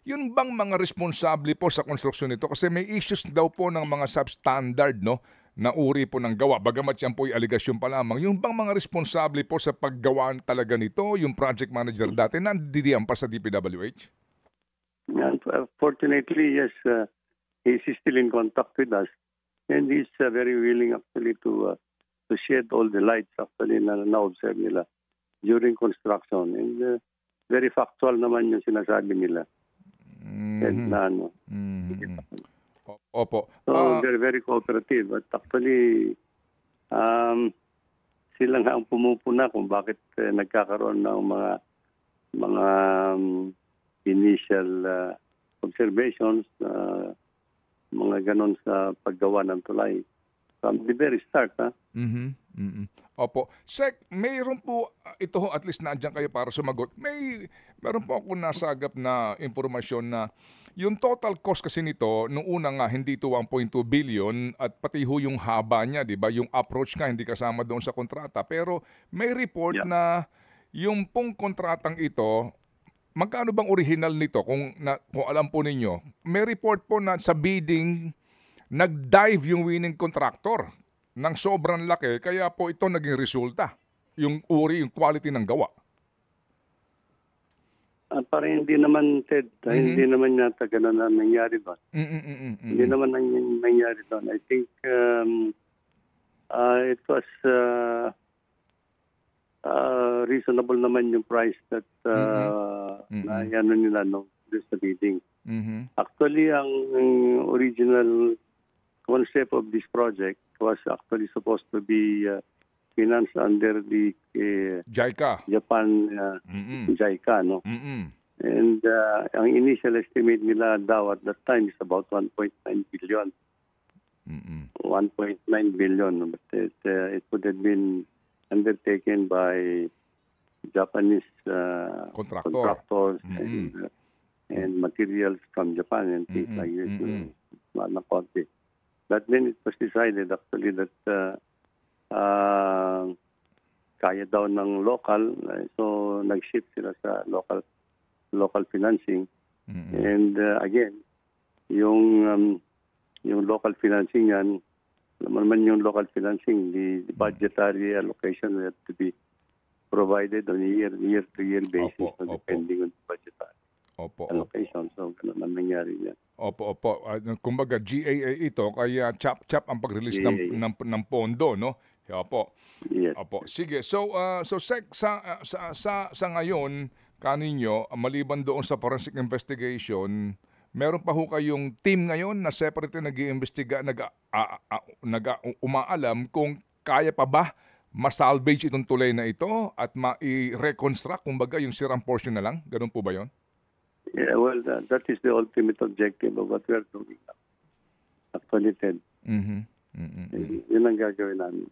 Yun bang mga responsable po sa konstruksyon nito? Kasi may issues daw po ng mga substandard, no, na uri po ng gawa. Bagamat yan po ay aligasyon pa lamang. Yung bang mga responsable po sa paggawa talaga nito, yung project manager dati, nandidiyan pa sa DPWH? Fortunately, yes, he's still in contact with us, and he's very willing actually to shed all the lights actually na na-observe nila during construction. And very factual naman yung sinasabi nila. And na ano. Opo. So they're very cooperative. But actually, sila nga ang pumupuna kung bakit nagkakaroon ng mga initial observations, mga ganon sa paggawa ng tulay. From the very start, ha? Opo. Sec, mayroon po, ito ho, at least nandiyan kayo para sumagot. Meron po ako nasagap na impormasyon na yung total cost kasi nito, nung una nga, hindi ito 1.2 billion at pati ho yung haba niya, di ba? Yung approach ka, hindi kasama doon sa kontrata. Pero may report na yung pong kontratang ito, magkano bang original nito kung alam po ninyo? May report po na sa bidding, nag-dive yung winning contractor ng sobrang laki, kaya po ito naging resulta. Yung uri, yung quality ng gawa. Parang hindi naman, Ted, hindi naman yata gano'n na nangyari doon. Hindi naman nangyari doon. I think it was reasonable naman yung price that na nila sa bidding. Actually, ang original concept of this project was actually supposed to be financed under the JICA. Japan JICA, no? And ang initial estimate nila daw at that time is about 1.9 billion. 1.9 billion, but it would have been undertaken by Japanese contractors and materials from Japan and things like this. But then it was decided actually that kaya daw ng local, so nag-shift sila sa local financing. And again, yung local financing yan, naman yung local financing, the budgetary allocation will have to be provided on a year-to-year basis, depending on the budgetary allocation. So, ganun ang nangyari yan. Opo. Kumbaga, GAA ito, kaya chap-chap ang pag-release ng pondo, no? Opo. Yes. Opo. Sige, so Sec, sa ngayon, kaninyo, maliban doon sa forensic investigation, meron pa ho kayong team ngayon na separate nag-iimbestiga, umaalam kung kaya pa ba masalvage itong tulay na ito at ma-reconstruct, kumbaga, yung sirang portion na lang? Ganun po ba yun? Yeah, well, that is the ultimate objective of what we are doing now. Actually, Ted. Yun ang gagawin namin.